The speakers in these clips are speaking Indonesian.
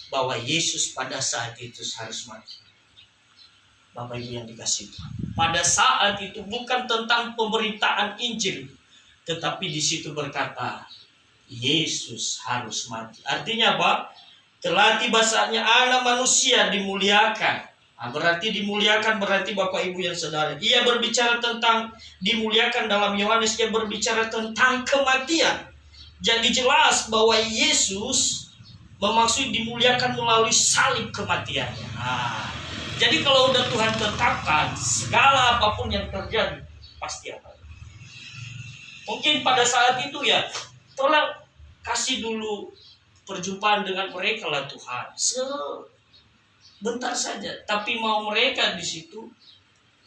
bahwa Yesus pada saat itu harus mati. Bapak Ibu yang dikasihi Tuhan, pada saat itu bukan tentang pemberitaan Injil, tetapi di situ berkata Yesus harus mati. Artinya apa? Telah tiba saatnya anak manusia dimuliakan. Nah, berarti dimuliakan berarti Bapak Ibu yang saudara, ia berbicara tentang dimuliakan. Dalam Yohanes ia berbicara tentang kematian. Jadi jelas bahwa Yesus memaksud dimuliakan melalui salib kematiannya. Nah, jadi kalau udah Tuhan tetapkan, segala apapun yang terjadi pasti akan. Mungkin pada saat itu ya, tolong kasih dulu perjumpaan dengan mereka lah Tuhan, sebentar saja. Tapi mau mereka di situ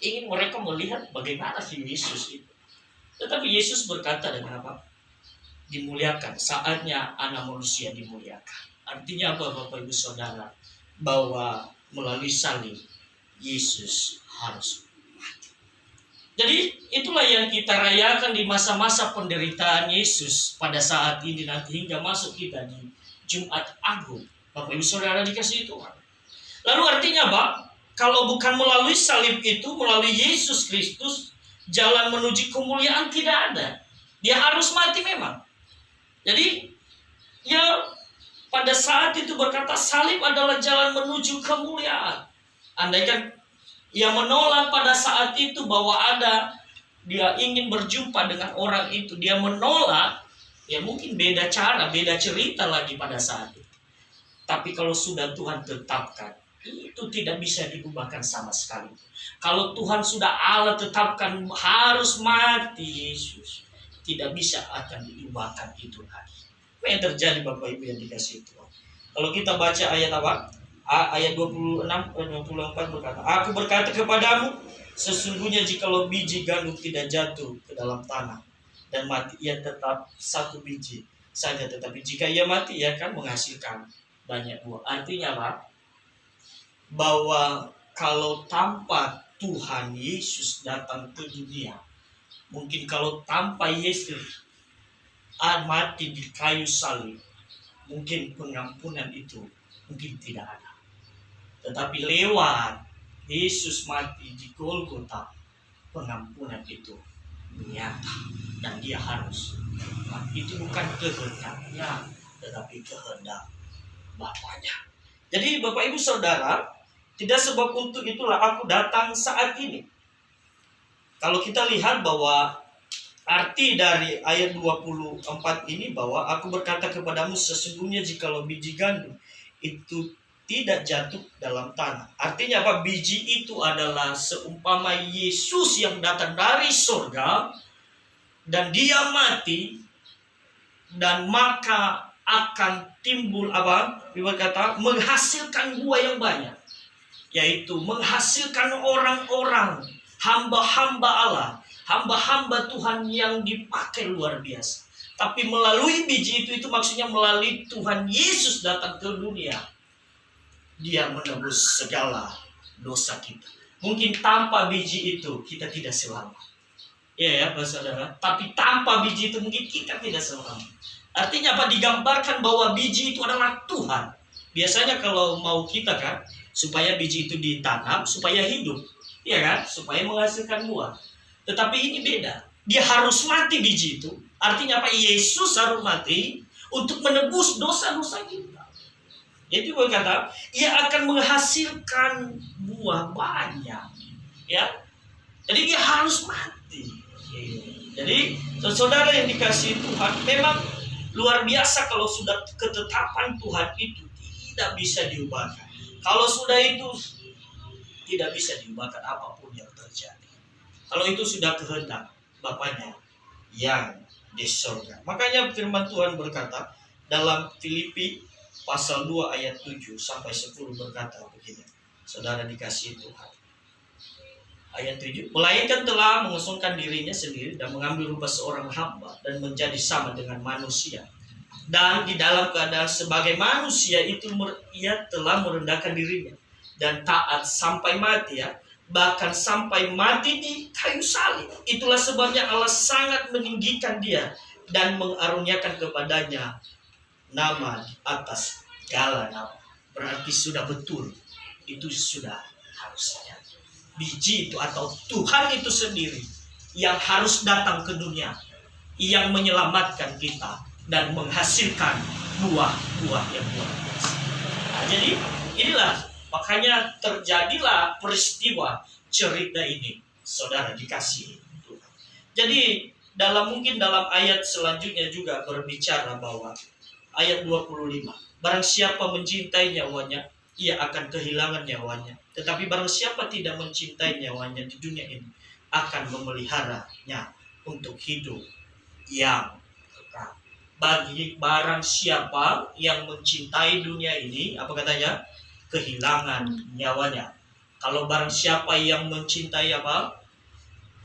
ingin mereka melihat bagaimana si Yesus itu. Tetapi Yesus berkata dengan apa? Dimuliakan, saatnya anak manusia dimuliakan. Artinya apa Bapak Ibu Saudara? Bahwa melalui salib Yesus harus mati. Jadi itulah yang kita rayakan di masa-masa penderitaan Yesus pada saat ini nanti hingga masuk kita di Jumat Agung. Bapak Ibu Saudara dikasihi Tuhan. Lalu artinya apa? Kalau bukan melalui salib itu, melalui Yesus Kristus, jalan menuju kemuliaan tidak ada. Dia harus mati memang. Jadi ya pada saat itu berkata salib adalah jalan menuju kemuliaan. Andaikan ia menolak pada saat itu bahwa dia ingin berjumpa dengan orang itu, dia menolak, ya mungkin beda cara, beda cerita lagi pada saat itu. Tapi kalau sudah Tuhan tetapkan, itu tidak bisa diubahkan sama sekali. Kalau Tuhan sudah Allah tetapkan harus mati Yesus, tidak bisa akan diubahkan itu lagi. Apa yang terjadi Bapak Ibu yang dikasihi Tuhan? Kalau kita baca ayat apa? Ayat 26 dan 24 berkata, aku berkata kepadamu, sesungguhnya jikalau biji gandum tidak jatuh ke dalam tanah dan mati, ia tetap satu biji saja. Tetapi jika ia mati, ia akan menghasilkan banyak buah. Artinya apa? Bahwa kalau tanpa Tuhan Yesus datang ke dunia, mungkin kalau tanpa Yesus mati di kayu salib, mungkin pengampunan itu mungkin tidak ada. Tetapi lewat Yesus mati di Golgota, pengampunan itu nyata dan dia harus. Itu bukan kehendaknya, tetapi kehendak Bapaknya. Jadi Bapak Ibu Saudara, tidak sebab untuk itulah aku datang saat ini. Kalau kita lihat bahwa arti dari ayat 24 ini, bahwa aku berkata kepadamu sesungguhnya jikalau biji gandum itu tidak jatuh dalam tanah. Artinya apa? Biji itu adalah seumpama Yesus yang datang dari surga dan dia mati, dan maka akan timbul apa? Berkata menghasilkan buah yang banyak, yaitu menghasilkan orang-orang hamba-hamba Allah, hamba-hamba Tuhan yang dipakai luar biasa. Tapi melalui biji itu maksudnya melalui Tuhan Yesus datang ke dunia, dia menebus segala dosa kita. Mungkin tanpa biji itu kita tidak selamat, ya Pak Saudara. Tapi tanpa biji itu mungkin kita tidak selamat. Artinya apa? Digambarkan bahwa biji itu adalah Tuhan. Biasanya kalau mau kita kan, supaya biji itu ditanam supaya hidup, ya kan, supaya menghasilkan buah. Tetapi ini beda. Dia harus mati biji itu. Artinya apa? Yesus harus mati untuk menebus dosa-dosa kita. Jadi berkata, ia akan menghasilkan buah banyak. Ya. Jadi dia harus mati. Jadi saudara yang dikasihi Tuhan, memang luar biasa kalau sudah ketetapan Tuhan itu tidak bisa diubahkan. Kalau sudah itu tidak bisa diubahkan apapun yang terjadi. Kalau itu sudah kehendak Bapaknya yang di surga. Makanya firman Tuhan berkata dalam Filipi pasal 2 ayat 7 sampai 10 berkata begini. Saudara dikasihi Tuhan. Ayat 7. Melainkan telah mengosongkan dirinya sendiri dan mengambil rupa seorang hamba dan menjadi sama dengan manusia. Dan di dalam keadaan sebagai manusia itu ia telah merendahkan dirinya dan taat sampai mati, ya, bahkan sampai mati di kayu salib. Itulah sebabnya Allah sangat meninggikan dia dan mengaruniakan kepadanya nama atas segala nama. berarti sudah betul. Itu sudah harusnya. Biji itu atau Tuhan itu sendiri yang harus datang ke dunia, yang menyelamatkan kita dan menghasilkan buah-buah yang luar biasa. Nah, jadi inilah makanya terjadilah peristiwa cerita ini, saudara dikasihi Tuhan. Jadi mungkin dalam ayat selanjutnya juga berbicara bahwa ayat 25, barang siapa mencintai nyawanya, ia akan kehilangan nyawanya. Tetapi barang siapa tidak mencintai nyawanya di dunia ini, akan memeliharanya untuk hidup yang kekal. Bagi barang siapa yang mencintai dunia ini, apa katanya? Kehilangan nyawanya. Kalau barang siapa yang mencintai apa?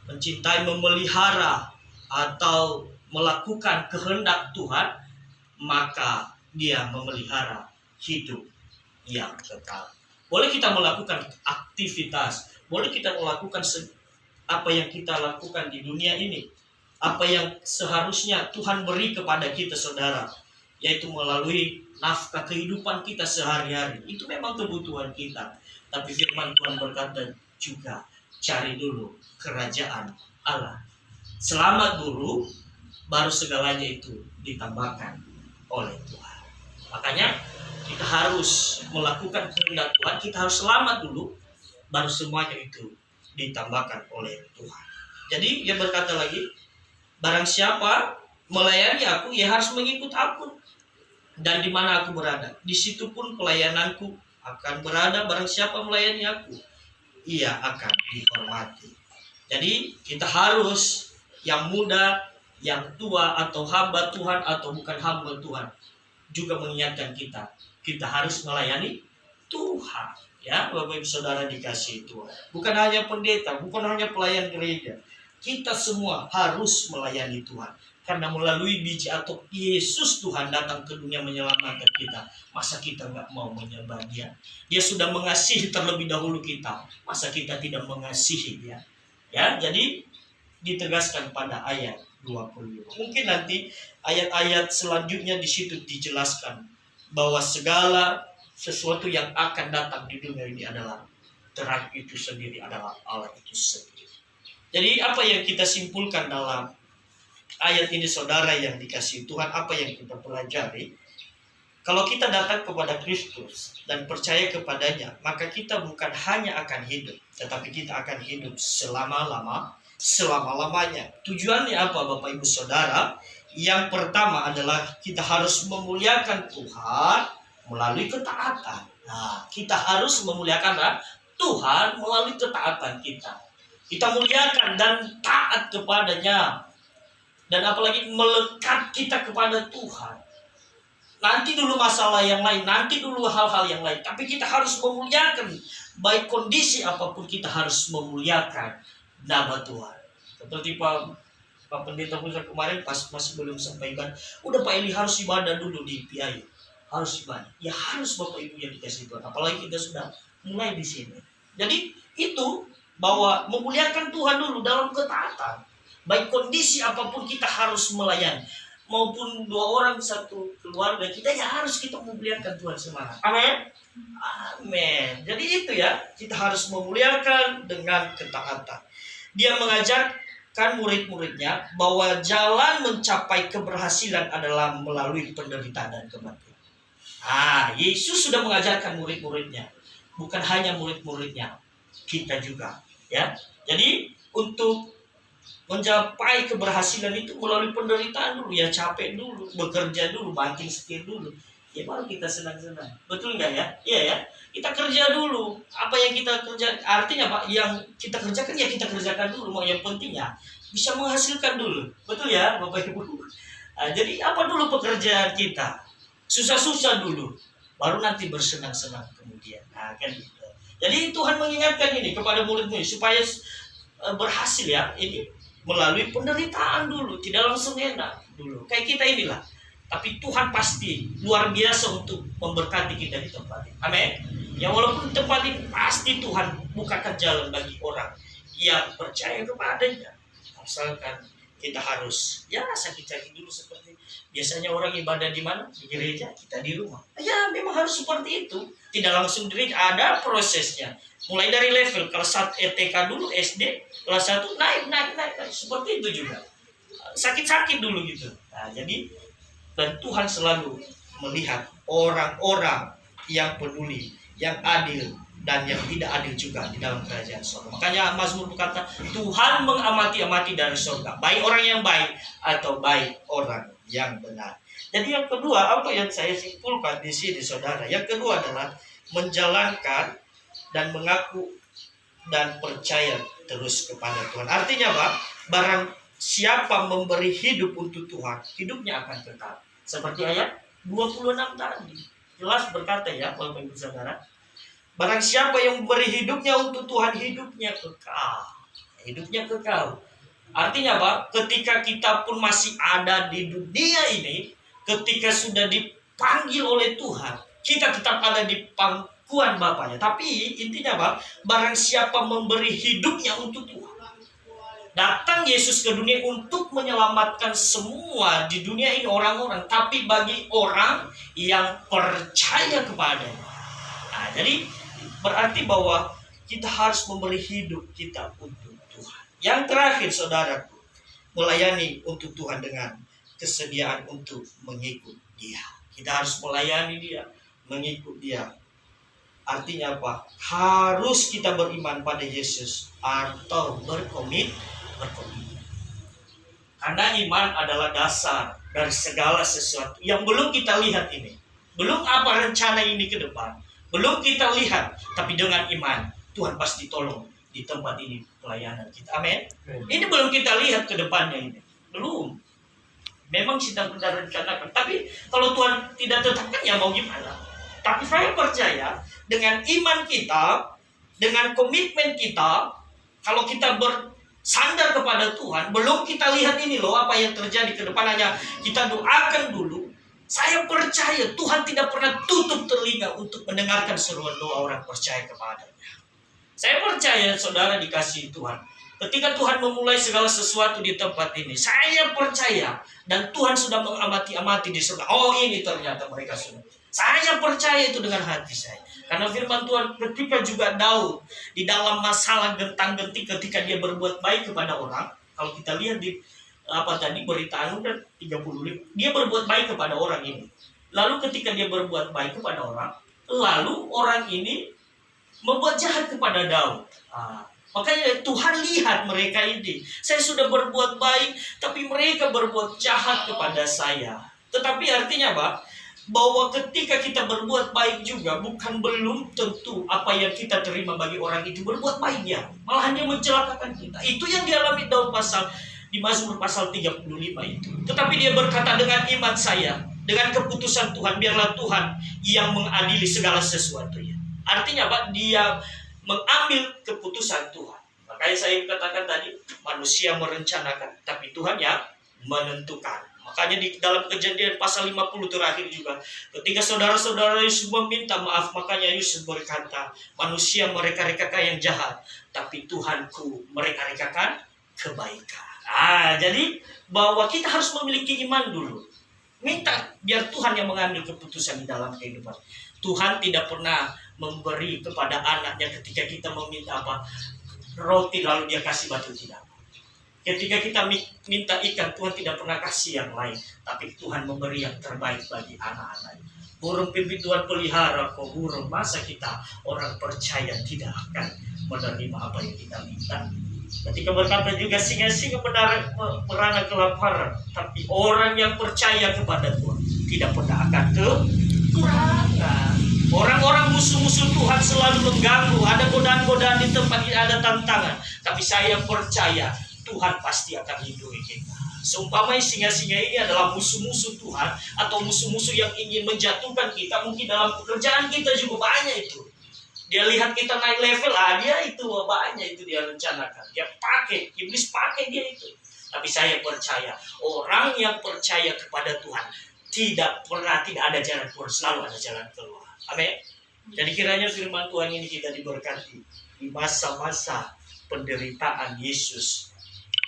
Mencintai, memelihara atau melakukan kehendak Tuhan, maka dia memelihara hidup yang kekal. Boleh kita melakukan aktivitas, boleh kita melakukan apa yang kita lakukan di dunia ini, apa yang seharusnya Tuhan beri kepada kita, saudara, yaitu melalui nafkah kehidupan kita sehari-hari. Itu memang kebutuhan kita. Tapi firman Tuhan berkata juga, cari dulu kerajaan Allah. Selamat dulu, baru segalanya itu ditambahkan oleh Tuhan. Makanya kita harus melakukan kehendak Tuhan, kita harus selamat dulu, baru semuanya itu ditambahkan oleh Tuhan. Jadi dia berkata lagi, barang siapa melayani aku, ia harus mengikut aku. Dan di mana aku berada, di situ pun pelayananku akan berada. Barang siapa melayani aku, ia akan dihormati. Jadi kita harus, yang muda, yang tua, atau hamba Tuhan atau bukan hamba Tuhan, juga mengingatkan kita harus melayani Tuhan. Ya, Bapak Ibu Saudara dikasihi Tuhan. Bukan hanya pendeta, bukan hanya pelayan gereja. Kita semua harus melayani Tuhan. Karena melalui biji atau Yesus Tuhan datang ke dunia menyelamatkan kita. Masa kita nggak mau menyembah Dia? Dia sudah mengasihi terlebih dahulu kita. Masa kita tidak mengasihi Dia? Ya, jadi ditegaskan pada ayat 25. Mungkin nanti ayat-ayat selanjutnya di situ dijelaskan bahwa segala sesuatu yang akan datang di dunia ini adalah terang itu sendiri, adalah Allah itu sendiri. Jadi apa yang kita simpulkan dalam ayat ini, saudara yang dikasihi Tuhan, apa yang kita pelajari? Kalau kita datang kepada Kristus dan percaya kepadanya, maka kita bukan hanya akan hidup, tetapi kita akan hidup selama-lamanya. Tujuannya apa, Bapak Ibu Saudara? Yang pertama adalah kita harus memuliakan Tuhan melalui ketaatan. Nah, kita harus memuliakan Tuhan melalui ketaatan kita. Kita muliakan dan taat kepadanya. Dan apalagi melekat kita kepada Tuhan. Nanti dulu masalah yang lain, nanti dulu hal-hal yang lain. Tapi kita harus memuliakan, baik kondisi apapun kita harus memuliakan nama Tuhan. Seperti Pak Pendeta Pusat kemarin pas masih belum sampai ibadah, udah Pak Eli harus ibadah dulu di PIAI. Harus ibadah. Ya harus Bapak Ibu yang dikasih Tuhan. Apalagi kita sudah mulai di sini. Jadi itu bahwa memuliakan Tuhan dulu dalam ketaatan. Baik kondisi apapun kita harus melayani. Maupun dua orang satu keluarga, kita ya harus kita memuliakan Tuhan semangat. Amin. Amin. Jadi itu ya, kita harus memuliakan dengan ketaatan. Dia mengajarkan murid-muridnya bahwa jalan mencapai keberhasilan adalah melalui penderitaan dan kematian. Yesus sudah mengajarkan murid-muridnya, bukan hanya murid-muridnya, kita juga, ya. Jadi untuk mencapai keberhasilan itu melalui penderitaan dulu, ya capek dulu, bekerja dulu, banting setir dulu, ya baru kita senang-senang. Betul nggak ya? Iya ya. Kita kerja dulu. Apa yang kita kerja, artinya Pak, yang kita kerjakan ya kita kerjakan dulu. Mau yang pentingnya bisa menghasilkan dulu. Betul ya, Bapak Ibu? Jadi apa dulu pekerjaan kita? Susah-susah dulu, baru nanti bersenang-senang kemudian. Kan gitu. Jadi Tuhan mengingatkan ini kepada murid-murid supaya berhasil ya. Ini melalui penderitaan dulu, tidak langsung enak dulu. Kayak kita inilah. Tapi Tuhan pasti luar biasa untuk memberkati kita di tempat ini. Amin. Ya walaupun tempat ini pasti Tuhan bukakan jalan bagi orang yang percaya kepadanya. Asalkan kita harus sakit-sakit dulu, seperti biasanya orang ibadah di mana? Di gereja, kita di rumah. Ya memang harus seperti itu. Tidak langsung di gereja, ada prosesnya. Mulai dari level kelas 1 TK dulu, SD, kelas 1 naik. Seperti itu juga. Sakit-sakit dulu gitu. Nah, jadi dan Tuhan selalu melihat orang-orang yang peduli, yang adil, dan yang tidak adil juga di dalam kerajaan surga. Makanya Mazmur berkata, Tuhan mengamati-amati dari surga, baik orang yang baik atau baik orang yang benar. Jadi yang kedua, apa yang saya simpulkan di sini, saudara? Yang kedua adalah menjalankan dan mengaku dan percaya terus kepada Tuhan. Artinya apa? Barang siapa memberi hidup untuk Tuhan, hidupnya akan kekal. Seperti ayat 26 tadi. Jelas berkata ya, Bapak Ibu Saudara. Barang siapa yang memberi hidupnya untuk Tuhan, hidupnya kekal. Hidupnya kekal. Artinya apa? Ketika kita pun masih ada di dunia ini, ketika sudah dipanggil oleh Tuhan, kita tetap ada di pangkuan Bapaknya. Tapi intinya apa? Barang siapa memberi hidupnya untuk Tuhan. Datang Yesus ke dunia untuk menyelamatkan semua di dunia ini orang-orang. Tapi bagi orang yang percaya kepadanya. Nah, jadi berarti bahwa kita harus memberi hidup kita untuk Tuhan. Yang terakhir, saudaraku, melayani untuk Tuhan dengan kesediaan untuk mengikut Dia. Kita harus melayani Dia, mengikut Dia. Artinya apa? Harus kita beriman pada Yesus atau berkomitmen. Karena iman adalah dasar dari segala sesuatu yang belum kita lihat ini. Belum apa rencana ini ke depan. Belum kita lihat, tapi dengan iman Tuhan pasti tolong di tempat ini pelayanan kita. Amin. Ini belum kita lihat ke depannya ini. Belum. Memang sedang kita rencanakan. Tapi kalau Tuhan tidak tetapkan, ya mau gimana? Tapi saya percaya dengan iman kita, dengan komitmen kita, kalau kita bersandar kepada Tuhan, belum kita lihat ini loh apa yang terjadi ke depan, hanya kita doakan dulu. Saya percaya Tuhan tidak pernah tutup telinga untuk mendengarkan seruan doa orang percaya kepadanya. Saya percaya saudara dikasihi Tuhan. Ketika Tuhan memulai segala sesuatu di tempat ini, saya percaya dan Tuhan sudah mengamati-amati di surga. Oh, ini ternyata mereka sudah. Saya percaya itu dengan hati saya. Karena firman Tuhan ketika juga Daud di dalam masalah gentang-genting ketika dia berbuat baik kepada orang. Kalau kita lihat di berita Anu kan 35. Dia berbuat baik kepada orang ini. Lalu ketika dia berbuat baik kepada orang, lalu orang ini membuat jahat kepada Daud. Makanya Tuhan lihat mereka ini. Saya sudah berbuat baik, tapi mereka berbuat jahat kepada saya. Tetapi artinya apa? Bahwa ketika kita berbuat baik juga, bukan belum tentu apa yang kita terima bagi orang itu berbuat baik dia. Malahan dia mencelakakan kita. Itu yang dialami Daud di Mazmur pasal 35 itu. Tetapi dia berkata, dengan iman saya, dengan keputusan Tuhan, biarlah Tuhan yang mengadili segala sesuatunya. Artinya apa? Dia mengambil keputusan Tuhan. Makanya saya katakan tadi, manusia merencanakan, tapi Tuhan yang menentukan. Makanya di dalam Kejadian pasal 50 terakhir juga, ketika saudara-saudara Yusuf meminta maaf, makanya Yusuf berkata, manusia mereka-rekakan yang jahat, tapi Tuhanku mereka-rekakan kebaikan. Jadi bahwa kita harus memiliki iman dulu. Minta biar Tuhan yang mengambil keputusan di dalam kehidupan. Tuhan tidak pernah memberi kepada anaknya ketika kita meminta roti lalu dia kasih batu, tidak. Ketika kita minta ikan, Tuhan tidak pernah kasih yang lain, tapi Tuhan memberi yang terbaik bagi anak-anaknya. Burung pipit Tuhan pelihara, kok burung, masa kita orang percaya tidak akan menerima apa yang kita minta? Ketika berkata juga singa-singa merana kelaparan, tapi orang yang percaya kepada Tuhan tidak pernah akan kekurangan. Orang-orang musuh-musuh Tuhan selalu mengganggu, ada godaan-godaan di tempat ini, ada tantangan, tapi saya percaya Tuhan pasti akan lindungi kita. Seumpamanya singa-singa ini adalah musuh-musuh Tuhan atau musuh-musuh yang ingin menjatuhkan kita, mungkin dalam pekerjaan kita juga banyak itu. Dia lihat kita naik level, dia itu banyak itu dia rencanakan. Dia pakai, iblis pakai dia itu. Tapi saya percaya, orang yang percaya kepada Tuhan tidak ada jalan keluar, selalu ada jalan keluar. Amin. Jadi kiranya firman Tuhan ini kita diberkati di masa-masa penderitaan Yesus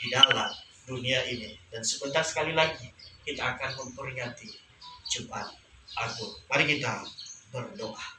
di dalam dunia ini. Dan sebentar sekali lagi kita akan memperingati Jumat Agung. Mari kita berdoa.